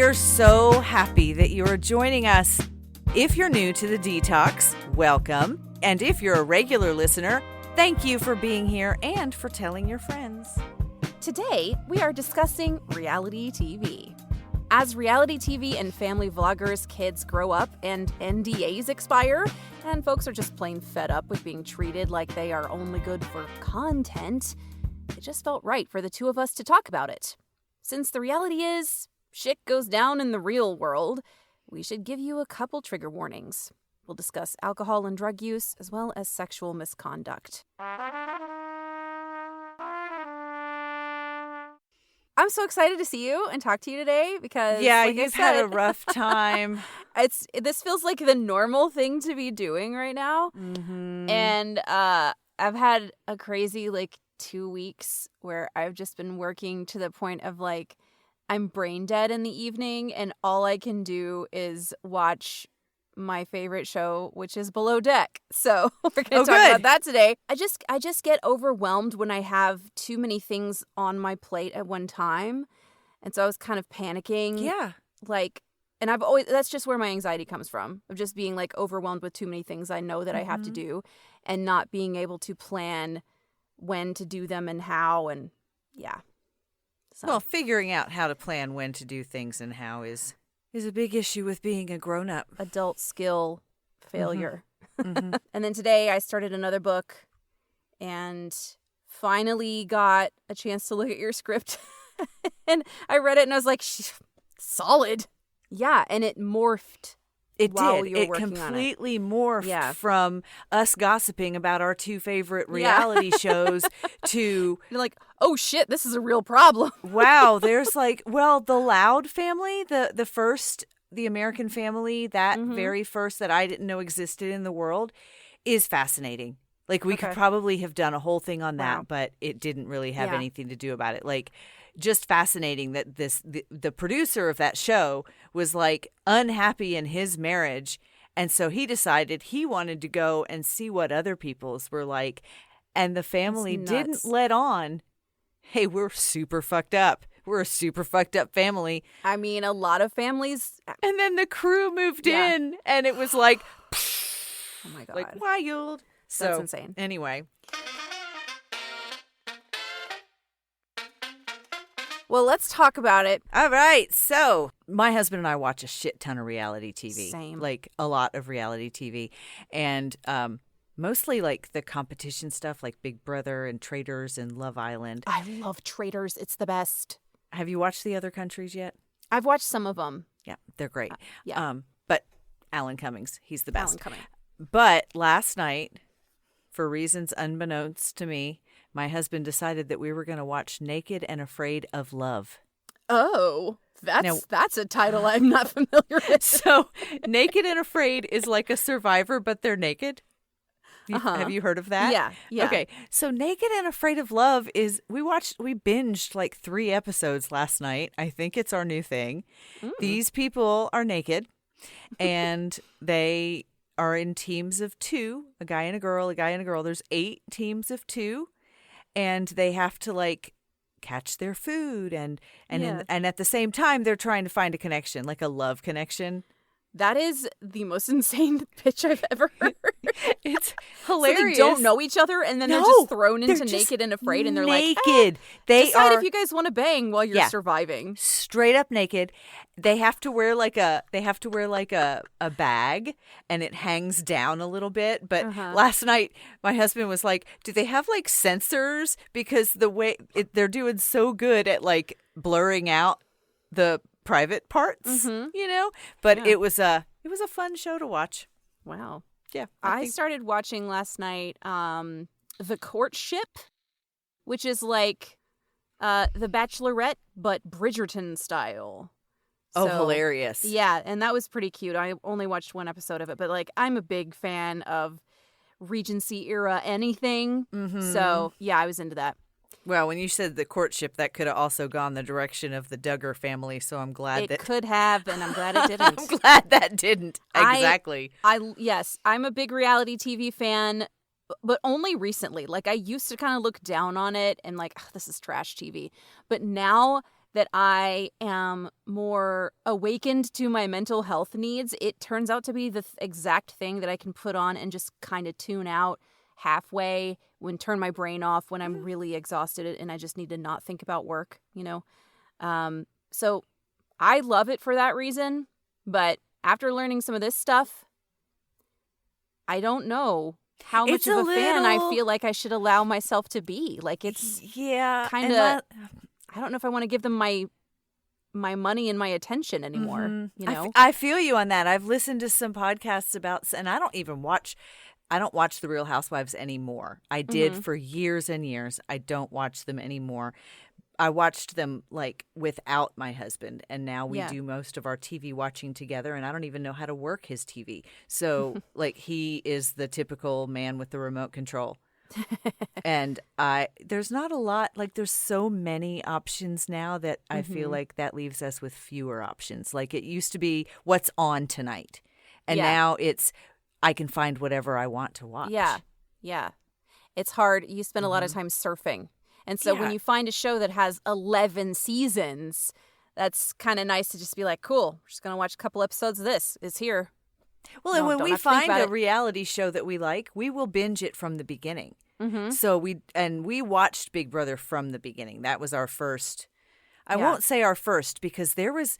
We are so happy that you are joining us. If you're new to the Detox, welcome. And if you're a regular listener, thank you for being here and for telling your friends. Today, we are discussing reality TV. As reality TV and family vloggers' kids grow up and NDAs expire, and folks are just plain fed up with being treated like they are only good for content, it just felt right for the two of us to talk about it. Since the reality is, shit goes down in the real world, we should give you a couple trigger warnings. We'll discuss alcohol and drug use, as well as sexual misconduct. I'm so excited to see you and talk to you today because, you've had a rough time. This feels like the normal thing to be doing right now. Mm-hmm. And I've had a crazy 2 weeks where I've just been working to the point of I'm brain dead in the evening, and all I can do is watch my favorite show, which is Below Deck. So we're going to talk about that today. I just get overwhelmed when I have too many things on my plate at one time. And so I was kind of panicking. Yeah. And that's just where my anxiety comes from, of just being overwhelmed with too many things I know that I have to do and not being able to plan when to do them and how, and yeah. So. Well, figuring out how to plan when to do things and how is a big issue with being a grown-up. Adult skill failure. Mm-hmm. And then today I started another book and finally got a chance to look at your script. And I read it and I was like, solid. Yeah, and it morphed. It while did. You were It working completely morphed Yeah. from us gossiping about our two favorite reality shows to You're like, oh shit, this is a real problem. wow, there's the Loud family, the American family, that very first that I didn't know existed in the world, is fascinating. We could probably have done a whole thing on that, Wow. but it didn't really have anything to do about it. Just fascinating that the producer of that show was unhappy in his marriage, and so he decided he wanted to go and see what other people's were like, and the family didn't let on. Hey, we're super fucked up. We're a super fucked up family. I mean, a lot of families. And then the crew moved in, and it was oh my God. Wild. So, That's insane. Anyway. Well, let's talk about it. All right. So my husband and I watch a shit ton of reality TV. Same. A lot of reality TV. And mostly the competition stuff like Big Brother and Traitors and Love Island. I love Traitors. It's the best. Have you watched the other countries yet? I've watched some of them. Yeah, they're great. Yeah. But Alan Cummings, he's the best. Alan Cummings. But last night, for reasons unbeknownst to me, my husband decided that we were going to watch Naked and Afraid of Love. Oh, that's a title I'm not familiar with. So, Naked and Afraid is like a Survivor, but they're naked. Have you heard of that? Yeah. Okay, so Naked and Afraid of Love is, we binged 3 episodes last night. I think it's our new thing. These people are naked, and they are in teams of 2, a guy and a girl, a guy and a girl. There's 8 teams of 2, and they have to catch their food and at the same time they're trying to find a connection, a love connection. That is the most insane pitch I've ever heard. It's hilarious. So they don't know each other, and then they're just thrown into Naked and Afraid, and they're naked. They decide if you guys want to bang while you're surviving. Straight up naked. They have to wear a bag, and it hangs down a little bit. But last night, my husband was like, "Do they have sensors? Because the way they're doing so good at blurring out the private parts, But it was a fun show to watch. Wow. Yeah. I started watching last night The Courtship, which is The Bachelorette, but Bridgerton style. Oh, hilarious. Yeah, and that was pretty cute. I only watched 1 episode of it, but I'm a big fan of Regency era anything. So, yeah, I was into that. Well, when you said The Courtship, that could have also gone the direction of the Duggar family, so I'm glad it could have, and I'm glad it didn't. I'm glad that didn't. Exactly. Yes, I'm a big reality TV fan, but only recently. I used to kind of look down on it and this is trash TV. But now that I am more awakened to my mental health needs, it turns out to be the exact thing that I can put on and just kind of tune out halfway, turn my brain off when I'm really exhausted and I just need to not think about work, So I love it for that reason, but after learning some of this stuff, I don't know how much of a fan I feel like I should allow myself to be. Like, it's kind of... I don't know if I want to give them my money and my attention anymore, I feel you on that. I've listened to some podcasts about, and I don't watch the Real Housewives anymore. I did for years and years. I don't watch them anymore. I watched them like without my husband, and now we do most of our TV watching together, and I don't even know how to work his TV. So like, he is the typical man with the remote control. And there's not a lot, like, there's so many options now that I feel like that leaves us with fewer options. Like, it used to be what's on tonight, and now it's I can find whatever I want to watch. Yeah. It's hard. You spend a lot of time surfing. And so when you find a show that has 11 seasons, that's kind of nice to just be like, cool, we're just going to watch a couple episodes of this. It's here. Well, and when we find a reality show that we like, we will binge it from the beginning. So we watched Big Brother from the beginning. That was our first. I won't say our first, because there was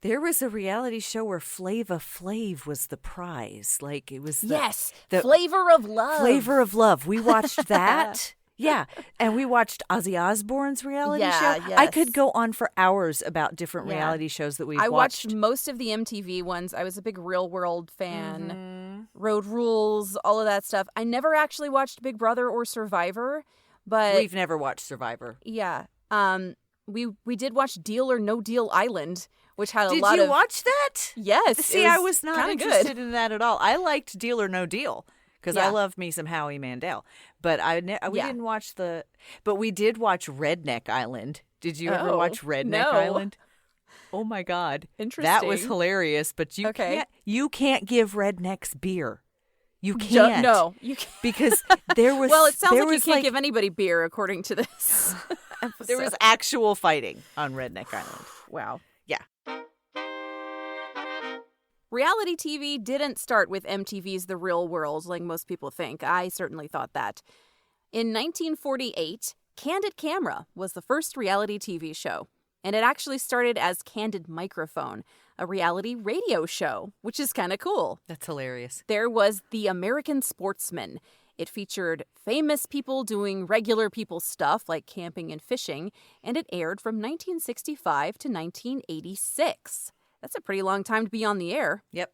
a reality show where Flava Flav was the prize. Like, it was the Flavor of Love. Flavor of Love. We watched that. Yeah, and we watched Ozzy Osbourne's reality show. Yes. I could go on for hours about different reality shows that we've watched. I watched most of the MTV ones. I was a big Real World fan. Road Rules, all of that stuff. I never actually watched Big Brother or Survivor, but... We've never watched Survivor. Yeah. We did watch Deal or No Deal Island, which had a lot of... Did you watch that? Yes. See, I was not interested in that at all. I liked Deal or No Deal, because I love me some Howie Mandel. But we didn't watch but we did watch Redneck Island. Did you ever watch Redneck Island? Oh my God. Interesting. That was hilarious, but you can't give rednecks beer. You can't. No, you can't. Because there was... Well, it sounds like you can't give anybody beer, according to this episode. There was actual fighting on Redneck Island. Wow. Yeah. Reality TV didn't start with MTV's The Real World like most people think. I certainly thought that. In 1948, Candid Camera was the first reality TV show, and it actually started as Candid Microphone, a reality radio show, which is kind of cool. That's hilarious. There was The American Sportsman. It featured famous people doing regular people stuff like camping and fishing, and it aired from 1965 to 1986. That's a pretty long time to be on the air. Yep.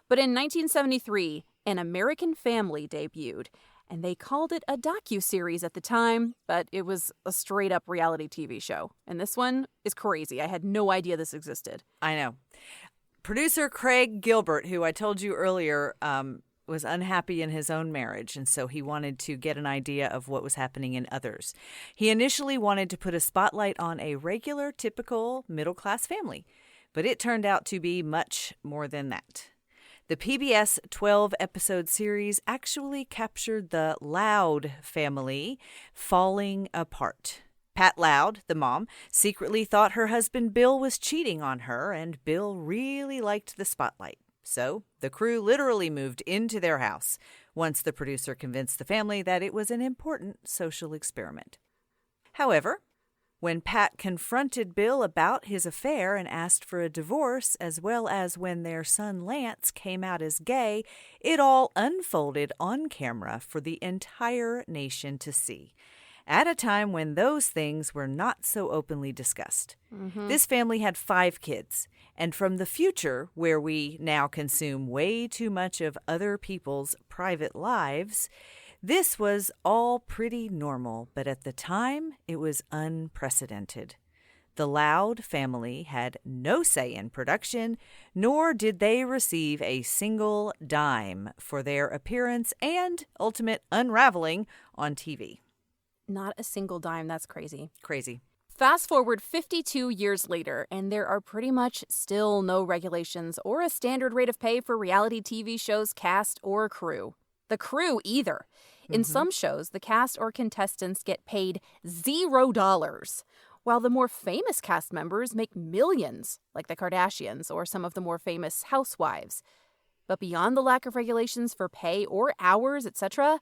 But in 1973, An American Family debuted, and they called it a docuseries at the time, but it was a straight-up reality TV show. And this one is crazy. I had no idea this existed. I know. Producer Craig Gilbert, who I told you earlier, was unhappy in his own marriage, and so he wanted to get an idea of what was happening in others. He initially wanted to put a spotlight on a regular, typical middle-class family, but it turned out to be much more than that. The PBS 12-episode series actually captured the Loud family falling apart. Pat Loud, the mom, secretly thought her husband Bill was cheating on her, and Bill really liked the spotlight. So the crew literally moved into their house once the producer convinced the family that it was an important social experiment. However, when Pat confronted Bill about his affair and asked for a divorce, as well as when their son Lance came out as gay, it all unfolded on camera for the entire nation to see, at a time when those things were not so openly discussed. This family had 5 kids, and from the future, where we now consume way too much of other people's private lives, this was all pretty normal, but at the time, it was unprecedented. The Loud family had no say in production, nor did they receive a single dime for their appearance and ultimate unraveling on TV. Not a single dime. That's crazy. Crazy. Fast forward 52 years later, and there are pretty much still no regulations or a standard rate of pay for reality TV shows, cast, or crew. The crew either. In some shows, the cast or contestants get paid $0, while the more famous cast members make millions, like the Kardashians or some of the more famous housewives. But beyond the lack of regulations for pay or hours, etc.,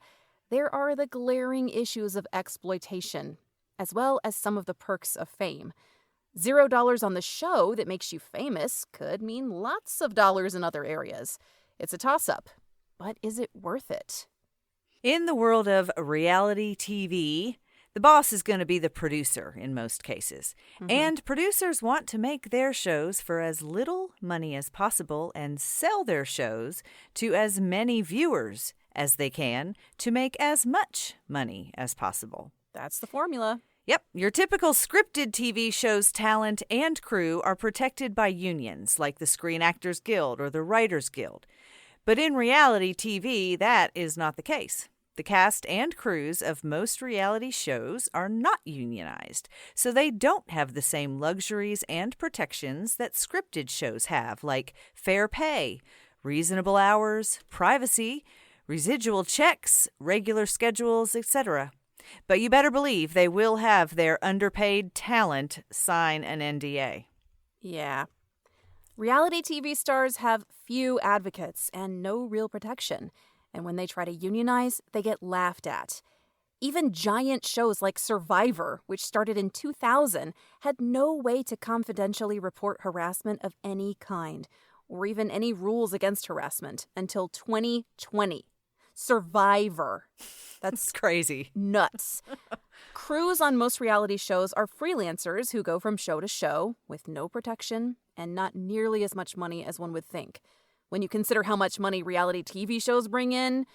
there are the glaring issues of exploitation, as well as some of the perks of fame. $0 on the show that makes you famous could mean lots of dollars in other areas. It's a toss-up, but is it worth it? In the world of reality TV, the boss is going to be the producer in most cases. And producers want to make their shows for as little money as possible and sell their shows to as many viewers as they can to make as much money as possible. That's the formula. Yep, your typical scripted TV show's talent and crew are protected by unions like the Screen Actors Guild or the Writers Guild. But in reality TV, that is not the case. The cast and crews of most reality shows are not unionized, so they don't have the same luxuries and protections that scripted shows have, like fair pay, reasonable hours, privacy, residual checks, regular schedules, etc. But you better believe they will have their underpaid talent sign an NDA. Yeah. Reality TV stars have few advocates and no real protection. And when they try to unionize, they get laughed at. Even giant shows like Survivor, which started in 2000, had no way to confidentially report harassment of any kind, or even any rules against harassment, until 2020. Survivor. That's crazy. Nuts. Crews on most reality shows are freelancers who go from show to show with no protection and not nearly as much money as one would think. When you consider how much money reality TV shows bring in.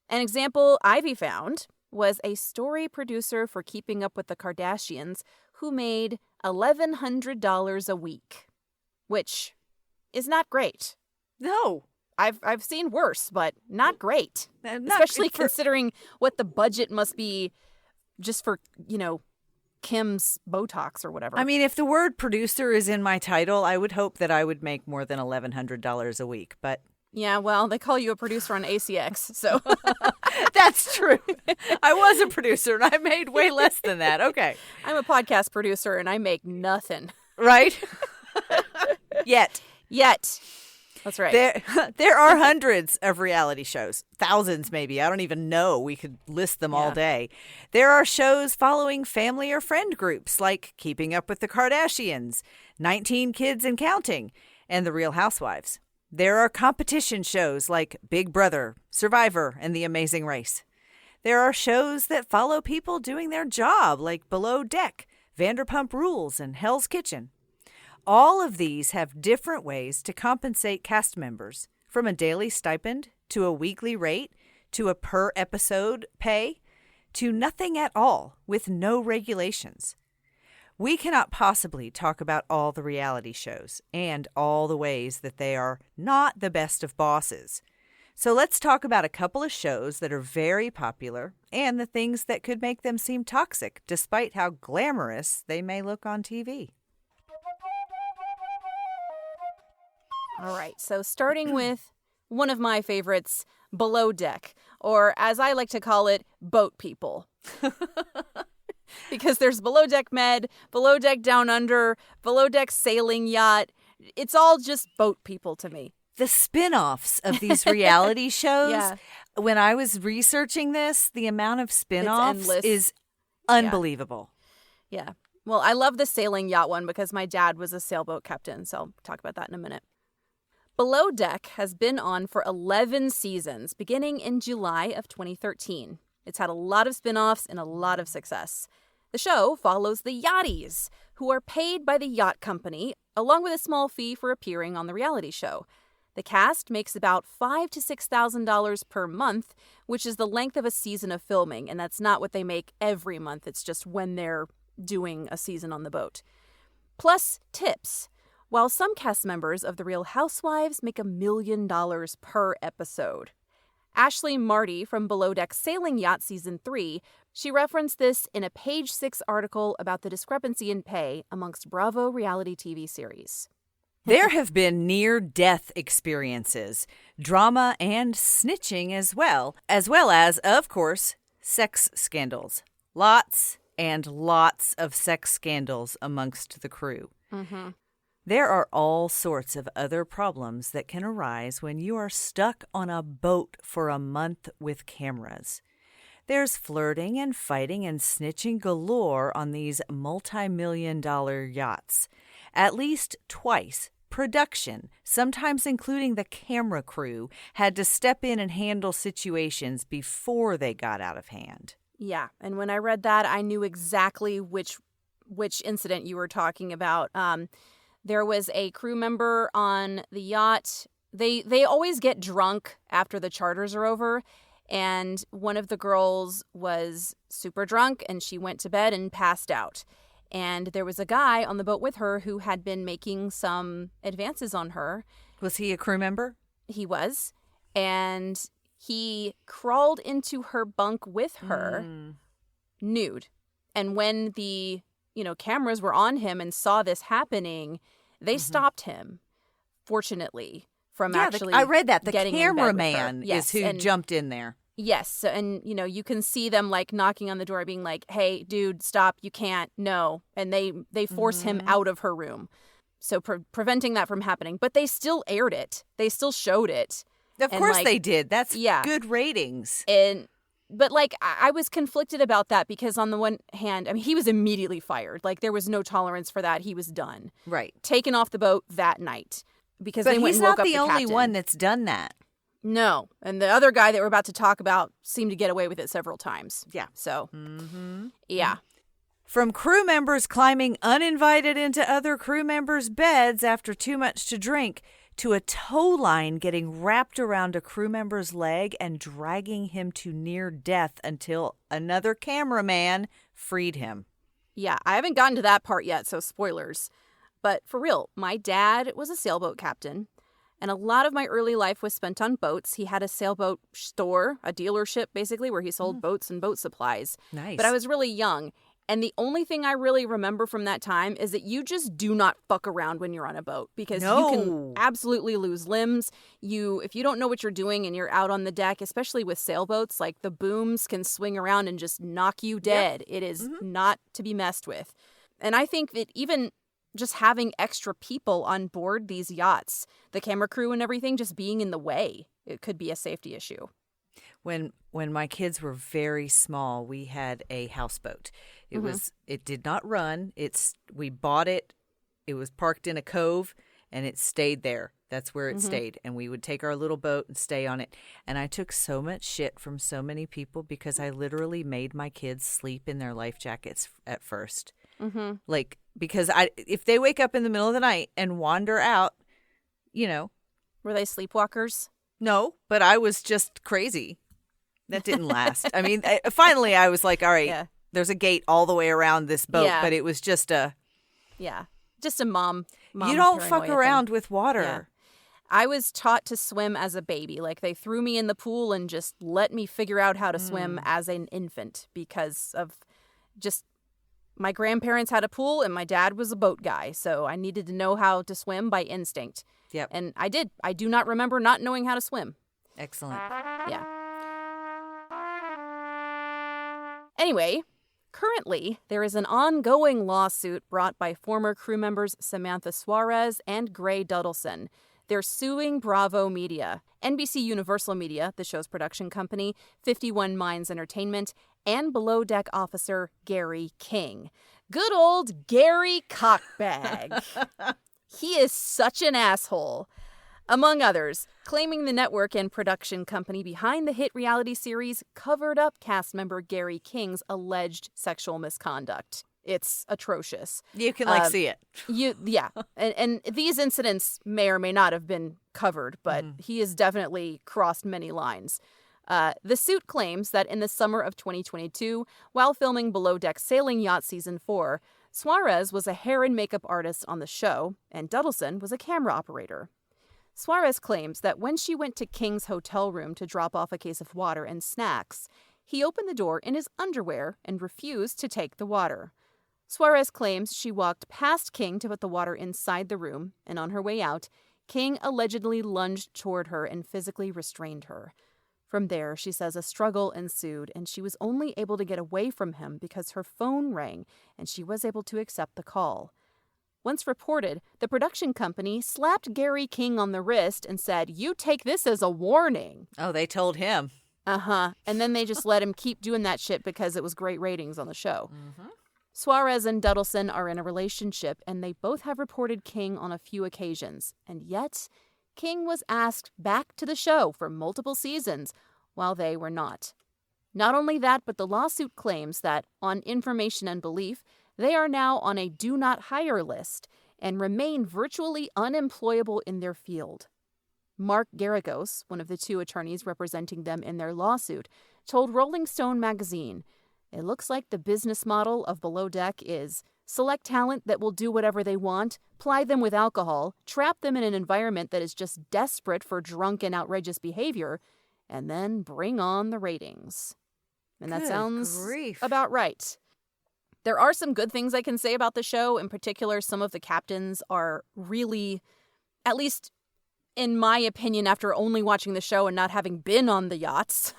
An example Ivy found was a story producer for Keeping Up with the Kardashians who made $1,100 a week, which is not great. No. I've seen worse, but not great. Especially considering what the budget must be just for, Kim's Botox or whatever. I mean, if the word producer is in my title, I would hope that I would make more than $1,100 a week, but... Yeah, well, they call you a producer on ACX, so... That's true. I was a producer, and I made way less than that. Okay. I'm a podcast producer, and I make nothing. Right? Yet. That's right. There are hundreds of reality shows, thousands maybe. I don't even know. We could list them all day. There are shows following family or friend groups like Keeping Up with the Kardashians, 19 Kids and Counting, and the Real Housewives. There are competition shows like Big Brother, Survivor, and The Amazing Race. There are shows that follow people doing their job like Below Deck, Vanderpump Rules, and Hell's Kitchen. All of these have different ways to compensate cast members, from a daily stipend to a weekly rate to a per episode pay to nothing at all with no regulations. We cannot possibly talk about all the reality shows and all the ways that they are not the best of bosses. So let's talk about a couple of shows that are very popular and the things that could make them seem toxic despite how glamorous they may look on TV. All right, so starting with one of my favorites, Below Deck, or as I like to call it, Boat People. Because there's Below Deck Med, Below Deck Down Under, Below Deck Sailing Yacht. It's all just boat people to me. The spin-offs of these reality shows, when I was researching this, the amount of spin-offs is unbelievable. Yeah. Well, I love the Sailing Yacht one because my dad was a sailboat captain, so I'll talk about that in a minute. Below Deck has been on for 11 seasons, beginning in July of 2013. It's had a lot of spin-offs and a lot of success. The show follows the yachties, who are paid by the yacht company, along with a small fee for appearing on the reality show. The cast makes about $5,000 to $6,000 per month, which is the length of a season of filming, and that's not what they make every month. It's just when they're doing a season on the boat. Plus tips. While some cast members of The Real Housewives make $1 million per episode. Ashley Marty from Below Deck Sailing Yacht Season 3, she referenced this in a Page 6 article about the discrepancy in pay amongst Bravo reality TV series. There have been near-death experiences, drama and snitching as well as, of course, sex scandals. Lots and lots of sex scandals amongst the crew. Mm-hmm. There are all sorts of other problems that can arise when you are stuck on a boat for a month with cameras. There's flirting and fighting and snitching galore on these multi-million-dollar yachts. At least twice, production, sometimes including the camera crew, had to step in and handle situations before they got out of hand. Yeah, and when I read that, I knew exactly which incident you were talking about. There was a crew member on the yacht. They always get drunk after the charters are over, and one of the girls was super drunk, and she went to bed and passed out. And there was a guy on the boat with her who had been making some advances on her. Was he a crew member? He was. And he crawled into her bunk with her, nude. And when the, cameras were on him and saw this happening, they stopped him, fortunately, from actually I read that. The getting in bed with her. cameraman is who jumped in there. Yes. And, you can see them like knocking on the door being like, hey, dude, stop. You can't. No. And they force him out of her room. So preventing that from happening. But they still aired it. They still showed it. Of course they did. That's good ratings. But I was conflicted about that because on the one hand, I mean, he was immediately fired. Like there was no tolerance for that. He was done. Right. Taken off the boat that night because they went and woke up the captain. But he's not the only one that's done that. No. And the other guy that we're about to talk about seemed to get away with it several times. Yeah. So, yeah. From crew members climbing uninvited into other crew members' beds after too much to drink, to a tow line getting wrapped around a crew member's leg and dragging him to near death until another cameraman freed him. Yeah, I haven't gotten to that part yet, so spoilers. But for real, my dad was a sailboat captain. And a lot of my early life was spent on boats. He had a sailboat store, a dealership, basically, where he sold boats and boat supplies. Nice. But I was really young. And the only thing I really remember from that time is that you just do not fuck around when you're on a boat. Because you can absolutely lose limbs. If you don't know what you're doing and you're out on the deck, especially with sailboats, like the booms can swing around and just knock you dead. Yep. It is not to be messed with. And I think that even just having extra people on board these yachts, the camera crew and everything, just being in the way, it could be a safety issue. When my kids were very small, we had a houseboat. It did not run. We bought it. It was parked in a cove and it stayed there. That's where it stayed. And we would take our little boat and stay on it. And I took so much shit from so many people because I literally made my kids sleep in their life jackets at first. Because if they wake up in the middle of the night and wander out, Were they sleepwalkers? No, but I was just crazy. That didn't last. I mean, finally I was like, all right, there's a gate all the way around this boat, but it was just a... Yeah, just a mom you don't fuck around with water. Yeah. I was taught to swim as a baby. Like they threw me in the pool and just let me figure out how to swim as an infant because of just... My grandparents had a pool and my dad was a boat guy, so I needed to know how to swim by instinct. Yep. And I did. I do not remember not knowing how to swim. Excellent. Yeah. Anyway, currently there is an ongoing lawsuit brought by former crew members Samantha Suarez and Gray Duddleson. They're suing Bravo Media, NBC Universal Media, the show's production company, 51 Minds Entertainment, and Below Deck officer Gary King. Good old Gary Cockbag. He is such an asshole. Among others, claiming the network and production company behind the hit reality series covered up cast member Gary King's alleged sexual misconduct. It's atrocious. You can see it. And these incidents may or may not have been covered, but he has definitely crossed many lines. The suit claims that in the summer of 2022, while filming Below Deck Sailing Yacht Season 4, Suarez was a hair and makeup artist on the show, and Duddleson was a camera operator. Suarez claims that when she went to King's hotel room to drop off a case of water and snacks, he opened the door in his underwear and refused to take the water. Suarez claims she walked past King to put the water inside the room, and on her way out, King allegedly lunged toward her and physically restrained her. From there, she says a struggle ensued, and she was only able to get away from him because her phone rang, and she was able to accept the call. Once reported, the production company slapped Gary King on the wrist and said, "You take this as a warning." Oh, they told him. Uh-huh. And then they just let him keep doing that shit because it was great ratings on the show. Mm-hmm. Suarez and Duddleson are in a relationship, and they both have reported King on a few occasions. And yet, King was asked back to the show for multiple seasons, while they were not. Not only that, but the lawsuit claims that, on information and belief, they are now on a do not hire list and remain virtually unemployable in their field. Mark Garagos, one of the two attorneys representing them in their lawsuit, told Rolling Stone magazine, "It looks like the business model of Below Deck is select talent that will do whatever they want, ply them with alcohol, trap them in an environment that is just desperate for drunk and outrageous behavior, and then bring on the ratings." And that Good sounds grief. about right. There are some good things I can say about the show. In particular, some of the captains are really, at least in my opinion, after only watching the show and not having been on the yachts,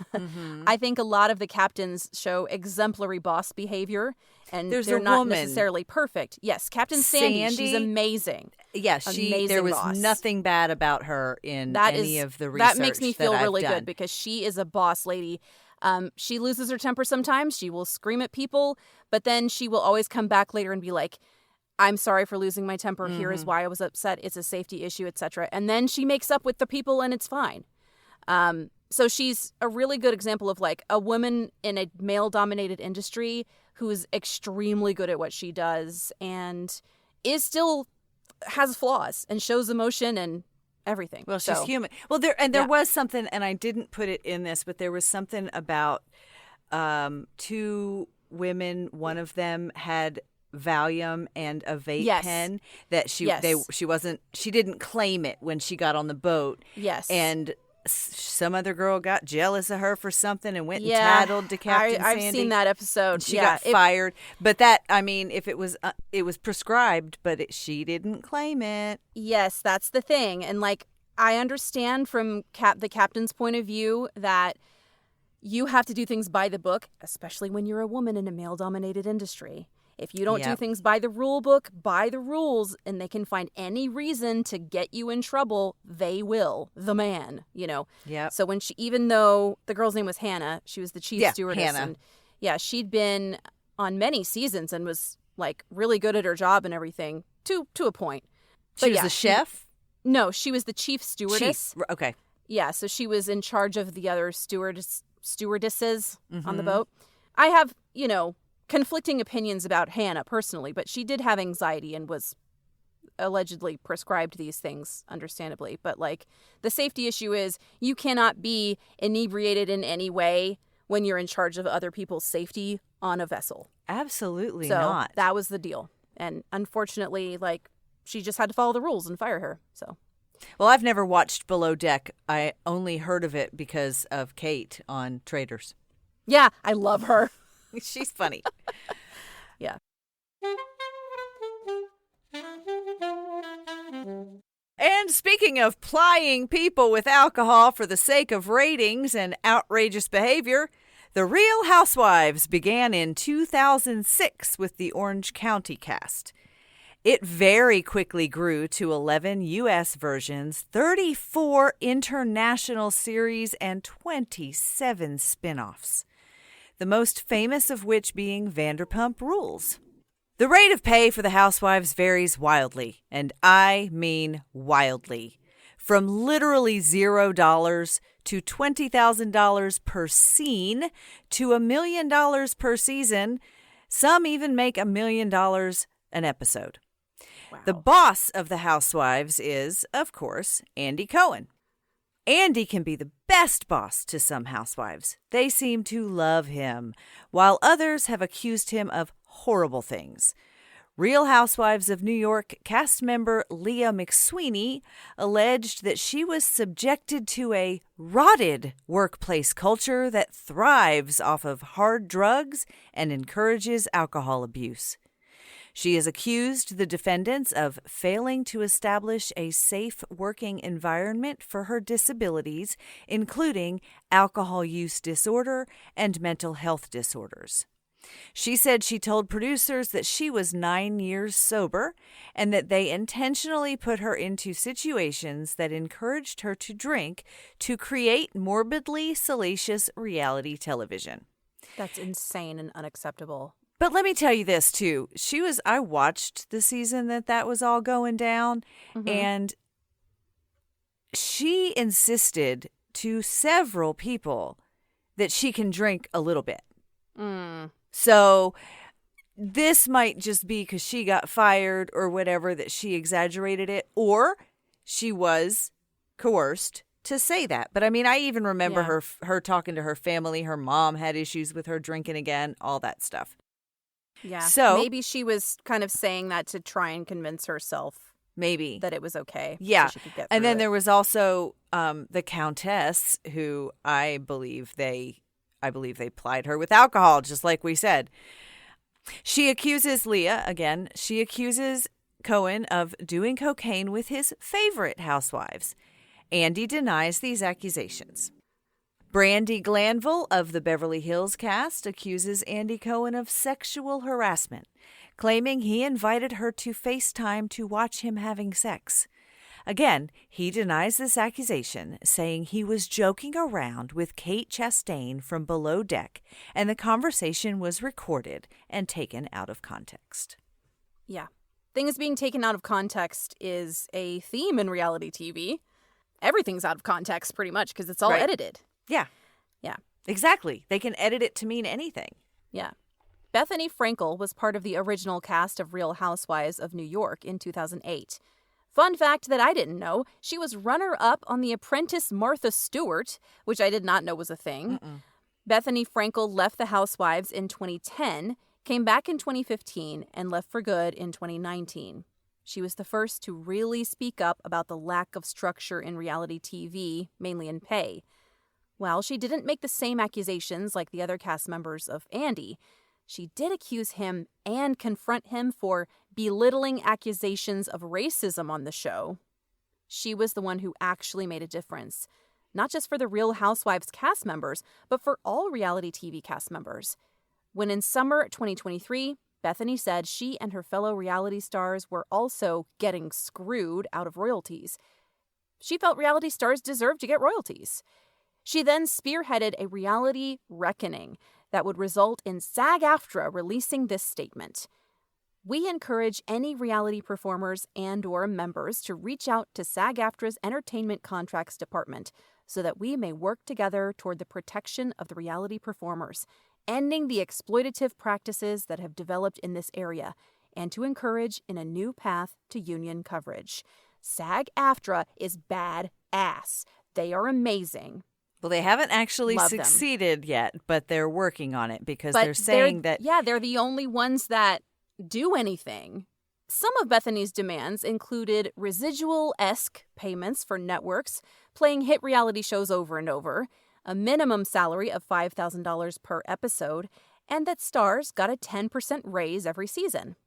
I think a lot of the captains show exemplary boss behavior, and they're not necessarily perfect. Yes, Captain Sandy, she's amazing. Yes, there was boss. Nothing bad about her in any of the research that makes me feel really done. good because she is a boss lady. She loses her temper sometimes. She will scream at people, but then she will always come back later and be like, "I'm sorry for losing my temper. Here is why I was upset. It's a safety issue, etc." And then she makes up with the people and it's fine. So she's a really good example of like a woman in a male-dominated industry who is extremely good at what she does and is still has flaws and shows emotion and everything. Well, she's human. Well, there was something, and I didn't put it in this, but there was something about two women. One of them had Valium and a vape pen that she didn't claim it when she got on the boat. Yes. And some other girl got jealous of her for something and went and tattled to Captain Sandy. I've seen that episode. She got fired. But that, I mean, if it was prescribed, but she didn't claim it. Yes, that's the thing. And like, I understand from the captain's point of view that you have to do things by the book, especially when you're a woman in a male-dominated industry. If you don't do things by the rule book, by the rules, and they can find any reason to get you in trouble, they will. The man, you know. Yeah. So when even though the girl's name was Hannah, she was the chief stewardess. Hannah. And she'd been on many seasons and was like really good at her job and everything to a point. She was the chef? No, she was the chief stewardess. Okay. Yeah, so she was in charge of the other stewardesses on the boat. I have, conflicting opinions about Hannah personally, but she did have anxiety and was allegedly prescribed these things, understandably. But like the safety issue is you cannot be inebriated in any way when you're in charge of other people's safety on a vessel. Absolutely So not. that was the deal. And unfortunately, like she just had to follow the rules and fire her. So. Well, I've never watched Below Deck. I only heard of it because of Kate on Traitors. Yeah, I love her. She's funny. Yeah. And speaking of plying people with alcohol for the sake of ratings and outrageous behavior, the Real Housewives began in 2006 with the Orange County cast. It very quickly grew to 11 U.S. versions, 34 international series, and 27 spin-offs. The most famous of which being Vanderpump Rules. The rate of pay for the housewives varies wildly, and I mean wildly. From literally $0 to $20,000 per scene to $1 million per season. Some even make $1 million an episode. Wow. The boss of the housewives is, of course, Andy Cohen. Andy can be the best boss to some housewives. They seem to love him, while others have accused him of horrible things. Real Housewives of New York cast member Leah McSweeney alleged that she was subjected to a rotted workplace culture that thrives off of hard drugs and encourages alcohol abuse. She has accused the defendants of failing to establish a safe working environment for her disabilities, including alcohol use disorder and mental health disorders. She said she told producers that she was 9 years sober and that they intentionally put her into situations that encouraged her to drink to create morbidly salacious reality television. That's insane and unacceptable. But let me tell you this, too. I watched the season that was all going down, and she insisted to several people that she can drink a little bit. So this might just be because she got fired or whatever, that she exaggerated it, or she was coerced to say that. But I mean, I even remember her talking to her family. Her mom had issues with her drinking again, all that stuff. Yeah. So maybe she was kind of saying that to try and convince herself maybe that it was okay. Yeah. So she could get and then through there was also the Countess, who I believe they plied her with alcohol, just like we said. She accuses Cohen of doing cocaine with his favorite housewives. Andy denies these accusations. Brandi Glanville of the Beverly Hills cast accuses Andy Cohen of sexual harassment, claiming he invited her to FaceTime to watch him having sex. Again, he denies this accusation, saying he was joking around with Kate Chastain from Below Deck, and the conversation was recorded and taken out of context. Yeah. Things being taken out of context is a theme in reality TV. Everything's out of context pretty much because it's all edited. Yeah. Yeah. Exactly. They can edit it to mean anything. Yeah. Bethany Frankel was part of the original cast of Real Housewives of New York in 2008. Fun fact that I didn't know, she was runner-up on The Apprentice Martha Stewart, which I did not know was a thing. Bethany Frankel left the Housewives in 2010, came back in 2015, and left for good in 2019. She was the first to really speak up about the lack of structure in reality TV, mainly in pay. While she didn't make the same accusations like the other cast members of Andy, she did accuse him and confront him for belittling accusations of racism on the show. She was the one who actually made a difference, not just for the Real Housewives cast members, but for all reality TV cast members. When in summer 2023, Bethany said she and her fellow reality stars were also getting screwed out of royalties. She felt reality stars deserved to get royalties. She then spearheaded a reality reckoning that would result in SAG-AFTRA releasing this statement. We encourage any reality performers and/or members to reach out to SAG-AFTRA's Entertainment Contracts Department so that we may work together toward the protection of the reality performers, ending the exploitative practices that have developed in this area, and to encourage in a new path to union coverage. SAG-AFTRA is bad-ass. They are amazing. Well, they haven't actually succeeded yet, but they're working on it because they're saying that... Yeah, they're the only ones that do anything. Some of Bethany's demands included residual-esque payments for networks, playing hit reality shows over and over, a minimum salary of $5,000 per episode, and that stars got a 10% raise every season.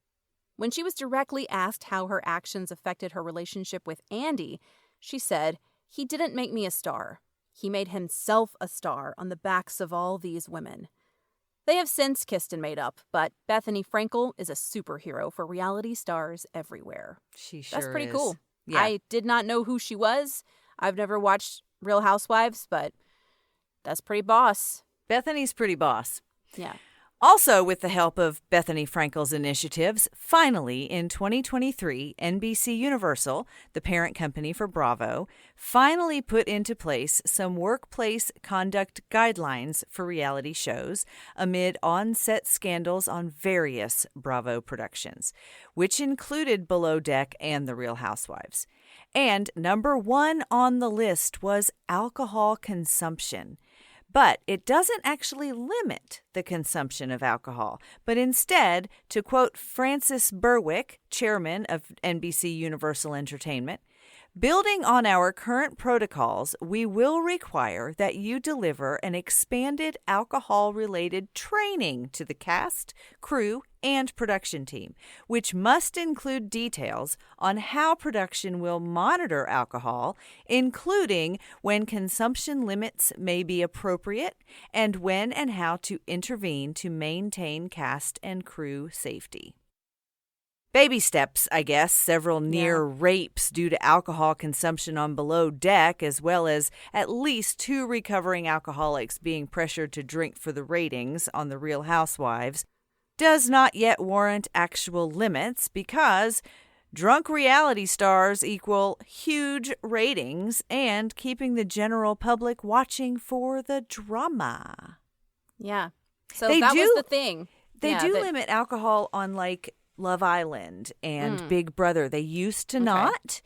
When she was directly asked how her actions affected her relationship with Andy, she said, "He didn't make me a star. He made himself a star on the backs of all these women." They have since kissed and made up, but Bethany Frankel is a superhero for reality stars everywhere. She sure is. That's pretty cool. Yeah. I did not know who she was. I've never watched Real Housewives, but that's pretty boss. Bethany's pretty boss. Yeah. Also, with the help of Bethany Frankel's initiatives, finally, in 2023, NBC Universal, the parent company for Bravo, finally put into place some workplace conduct guidelines for reality shows amid on-set scandals on various Bravo productions, which included Below Deck and The Real Housewives. And number one on the list was alcohol consumption. But it doesn't actually limit the consumption of alcohol, but instead, to quote Francis Berwick, chairman of NBC Universal Entertainment, Building on our current protocols, we will require that you deliver an expanded alcohol-related training to the cast, crew, and production team, which must include details on how production will monitor alcohol, including when consumption limits may be appropriate and when and how to intervene to maintain cast and crew safety. Baby steps, I guess, several near rapes due to alcohol consumption on below deck, as well as at least 2 recovering alcoholics being pressured to drink for the ratings on the Real Housewives, does not yet warrant actual limits because drunk reality stars equal huge ratings and keeping the general public watching for the drama. Yeah. So that was the thing. They limit alcohol on like Love Island and Big Brother. They used to not,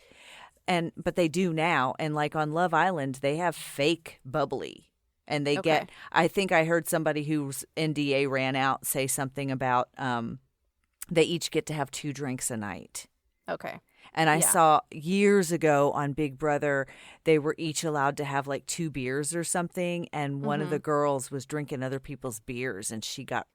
but they do now. And like on Love Island, they have fake bubbly. And they get, I think I heard somebody whose NDA ran out say something about they each get to have 2 drinks a night. Okay. And I saw years ago on Big Brother, they were each allowed to have like 2 beers or something. And one of the girls was drinking other people's beers and she got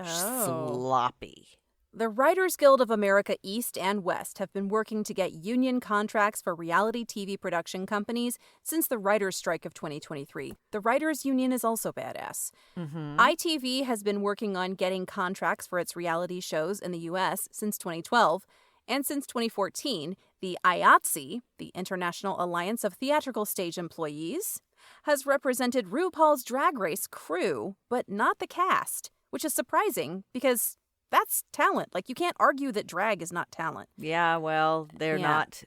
sloppy. The Writers Guild of America East and West have been working to get union contracts for reality TV production companies since the writers' strike of 2023. The Writers Union is also badass. ITV has been working on getting contracts for its reality shows in the U.S. since 2012. And since 2014, the IATSE, the International Alliance of Theatrical Stage Employees, has represented RuPaul's Drag Race crew, but not the cast, which is surprising because that's talent. Like, you can't argue that drag is not talent. Yeah, well, they're not.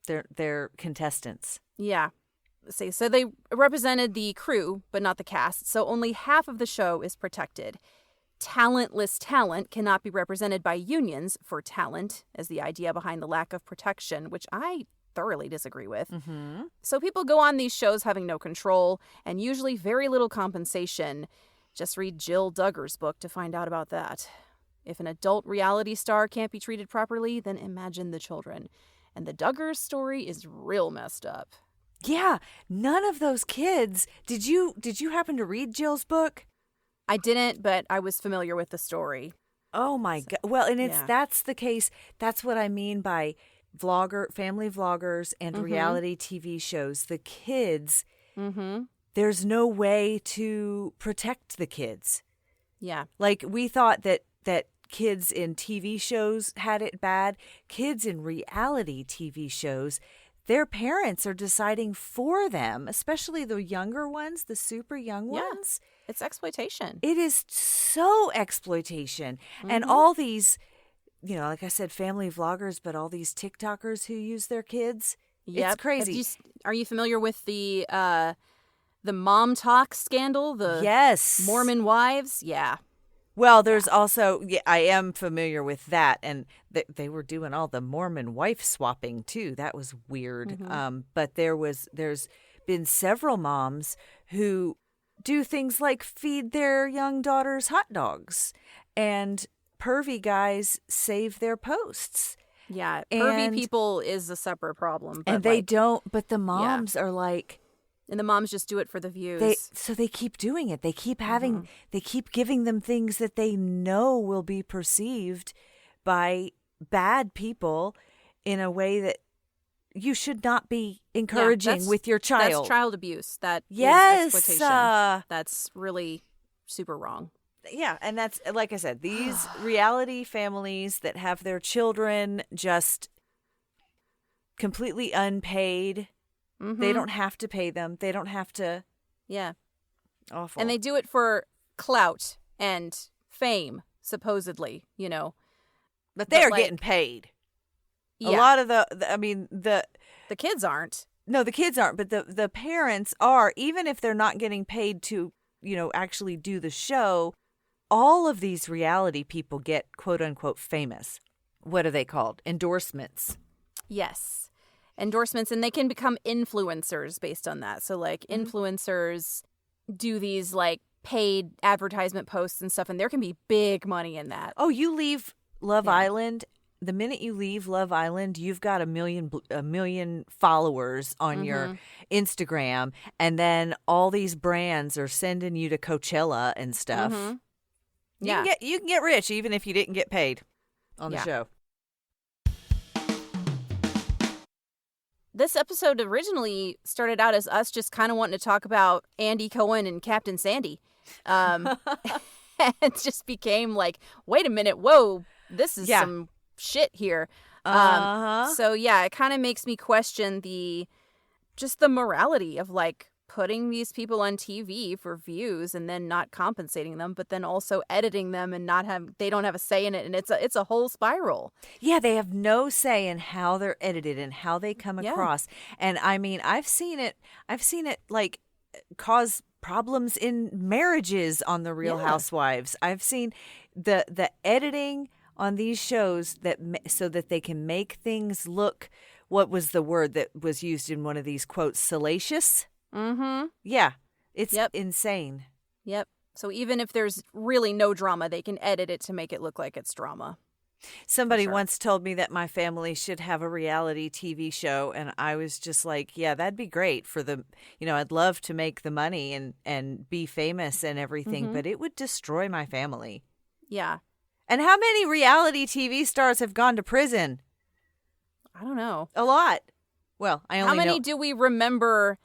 They're contestants. Yeah. So they represented the crew, but not the cast. So only half of the show is protected. Talentless talent cannot be represented by unions for talent, as the idea behind the lack of protection, which I thoroughly disagree with. So people go on these shows having no control and usually very little compensation. Just read Jill Duggar's book to find out about that. If an adult reality star can't be treated properly, then imagine the children. And the Duggars story is real messed up. Yeah, none of those kids. Did you happen to read Jill's book? I didn't, but I was familiar with the story. Oh my God. Well, and that's the case. That's what I mean by family vloggers and reality TV shows. The kids, there's no way to protect the kids. Yeah. Like, we thought that kids in TV shows had it bad. Kids in reality TV shows, their parents are deciding for them, especially the younger ones, the super young ones. It's exploitation. It is so exploitation. And all these, like I said, family vloggers, but all these TikTokers who use their kids. Yep. It's crazy. Are you familiar with the mom talk scandal? Yes. Mormon wives? Yeah. Well, there's also, I am familiar with that. And they were doing all the Mormon wife swapping too. That was weird. But there's been several moms who do things like feed their young daughters hot dogs, and pervy guys save their posts. Yeah, pervy people is a separate problem. But and they don't, but the moms are like... And the moms just do it for the views. So they keep doing it. They keep having, they keep giving them things that they know will be perceived by bad people in a way that you should not be encouraging with your child. That's child abuse. That is exploitation. That's really super wrong. Yeah, and that's, like I said, these reality families that have their children just completely unpaid. They don't have to pay them. They don't have to. Yeah. Awful. And they do it for clout and fame, supposedly, But they're getting paid. Yeah. A lot of the kids aren't. No, the kids aren't, but the parents are, even if they're not getting paid to, actually do the show. All of these reality people get quote unquote famous. What are they called? Endorsements. Yes. Endorsements, and they can become influencers based on that. So like influencers do these like paid advertisement posts and stuff, and there can be big money in that. Oh, you leave Love Island the minute you leave Love Island, you've got a million followers on your Instagram, and then all these brands are sending you to Coachella and stuff. Yeah. You can get rich even if you didn't get paid on the show. This episode originally started out as us just kind of wanting to talk about Andy Cohen and Captain Sandy. It just became like, wait a minute, whoa, this is some shit here. So yeah, it kind of makes me question the morality of like putting these people on TV for views and then not compensating them, but then also editing them and they don't have a say in it, and it's a whole spiral. Yeah, they have no say in how they're edited and how they come across. And I mean, I've seen it like cause problems in marriages on the Real Housewives. I've seen the editing on these shows so that they can make things look, what was the word that was used in one of these quotes, salacious? Yeah, it's insane. Yep. So even if there's really no drama, they can edit it to make it look like it's drama. Somebody once told me that my family should have a reality TV show, and I was just like, yeah, that'd be great for the, I'd love to make the money and be famous and everything, but it would destroy my family. Yeah. And how many reality TV stars have gone to prison? I don't know. A lot. Well, I only know. How many do we remember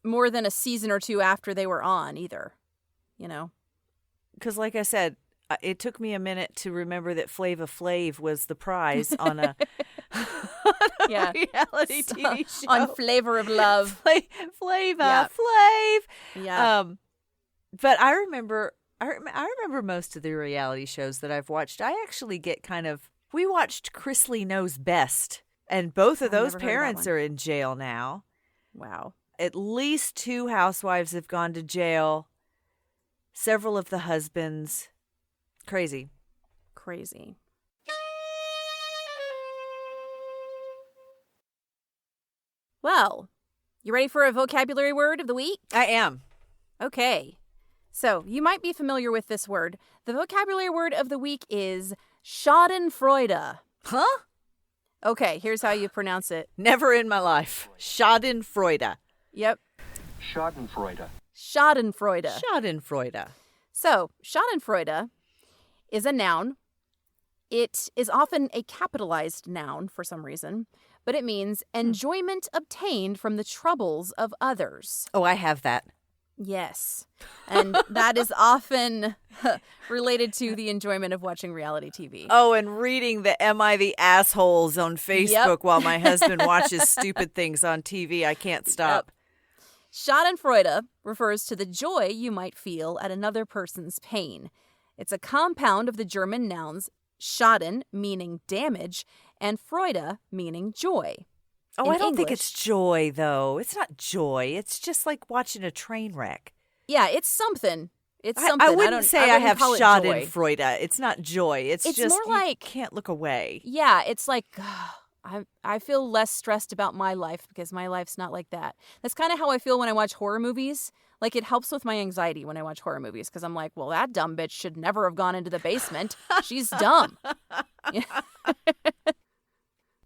more than a season or two after they were on either? Because like I said, it took me a minute to remember that Flava Flav was the prize on a, reality TV show. On Flavor of Love. Flava Flav. Yeah. But I remember most of the reality shows that I've watched. I actually get we watched Chrisley Knows Best, and both of those parents are in jail now. Wow. At least 2 housewives have gone to jail. Several of the husbands. Crazy. Well, you ready for a vocabulary word of the week? I am. Okay. So, you might be familiar with this word. The vocabulary word of the week is schadenfreude. Huh? Okay, here's how you pronounce it. Never in my life. Schadenfreude. Yep. Schadenfreude. So, schadenfreude is a noun. It is often a capitalized noun for some reason, but it means enjoyment obtained from the troubles of others. Oh, I have that. Yes. And that is often related to the enjoyment of watching reality TV. Oh, and reading the Am I the Assholes on Facebook while my husband watches stupid things on TV. I can't stop. Schadenfreude refers to the joy you might feel at another person's pain. It's a compound of the German nouns Schaden, meaning damage, and Freude, meaning joy. Oh, I don't think it's joy, though. It's not joy. It's just like watching a train wreck. Yeah, it's something. It's something. I wouldn't say I have schadenfreude. It's not joy. It's just more like, you can't look away. Yeah, it's like, I feel less stressed about my life because my life's not like that. That's kind of how I feel when I watch horror movies. Like, it helps with my anxiety when I watch horror movies because I'm like, well, that dumb bitch should never have gone into the basement. She's dumb.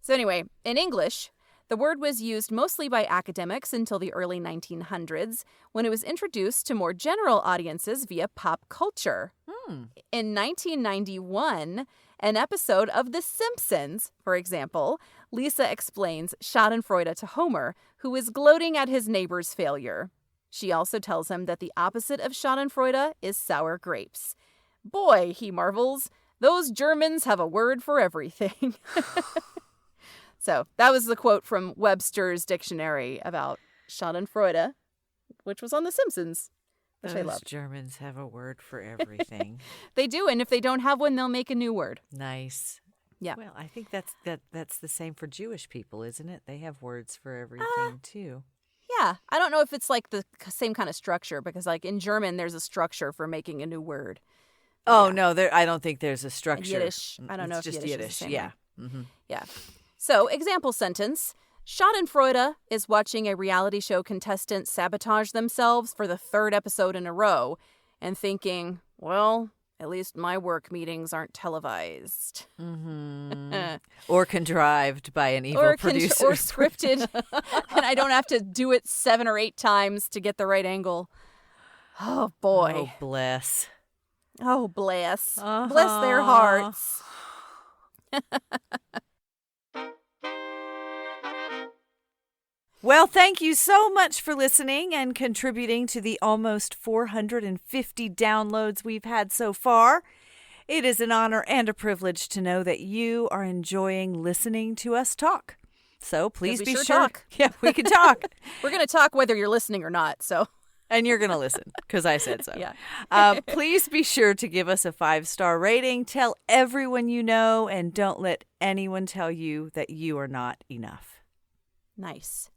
So anyway, in English, the word was used mostly by academics until the early 1900s, when it was introduced to more general audiences via pop culture. In 1991, an episode of The Simpsons, for example, Lisa explains schadenfreude to Homer, who is gloating at his neighbor's failure. She also tells him that the opposite of schadenfreude is sour grapes. Boy, he marvels, those Germans have a word for everything. So that was the quote from Webster's dictionary about schadenfreude, which was on The Simpsons, which I love. Those Germans have a word for everything. They do, and if they don't have one, they'll make a new word. Nice. Yeah. Well, I think that's the same for Jewish people, isn't it? They have words for everything, too. Yeah. I don't know if it's like the same kind of structure, because like in German, there's a structure for making a new word. Oh, no, I don't think there's a structure. Yiddish. I don't know if just Yiddish is the same yeah. way. Yeah. So, example sentence. Schadenfreude is watching a reality show contestant sabotage themselves for the 3rd episode in a row and thinking, well, at least my work meetings aren't televised. Or contrived by an evil producer. Or scripted. And I don't have to do it 7 or 8 times to get the right angle. Oh, boy. Oh, bless. Oh, bless. Bless their hearts. Well, thank you so much for listening and contributing to the almost 450 downloads we've had so far. It is an honor and a privilege to know that you are enjoying listening to us talk. So please be sure. Talk. Yeah, we can talk. We're going to talk whether you're listening or not, so. And you're going to listen because I said so. Yeah. Please be sure to give us a 5-star rating. Tell everyone you know, and don't let anyone tell you that you are not enough. Nice.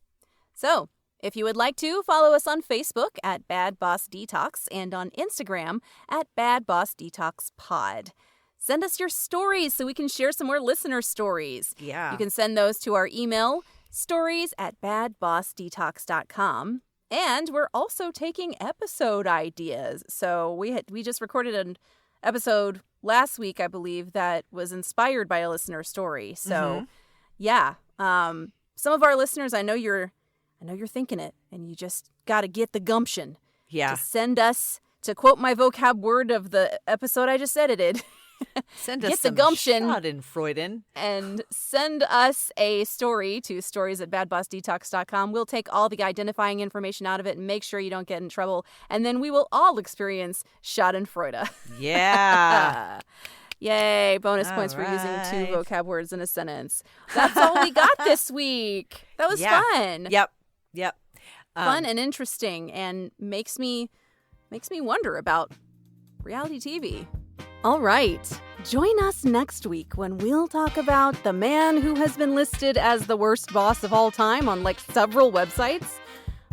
So, if you would like to, follow us on Facebook at Bad Boss Detox and on Instagram at Bad Boss Detox Pod. Send us your stories so we can share some more listener stories. Yeah. You can send those to our email, stories@badbossdetox.com. And we're also taking episode ideas. So we just recorded an episode last week, I believe, that was inspired by a listener story. So, yeah, some of our listeners, I know you're thinking it, and you just got to get the gumption. Yeah. To send us, to quote my vocab word of the episode I just edited. Send us get some the gumption Schadenfreude. And send us a story to stories@badbossdetox.com. We'll take all the identifying information out of it and make sure you don't get in trouble. And then we will all experience Schadenfreude. Yeah. Yay, bonus points for using 2 vocab words in a sentence. That's all we got this week. That was fun. Yep. Fun and interesting, and makes me wonder about reality TV. All right, join us next week when we'll talk about the man who has been listed as the worst boss of all time on like several websites.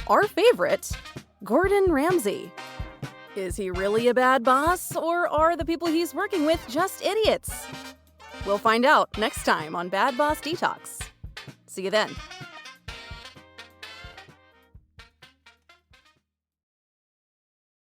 Our favorite, Gordon Ramsay. Is he really a bad boss, or are the people he's working with just idiots? We'll find out next time on Bad Boss Detox. See you then.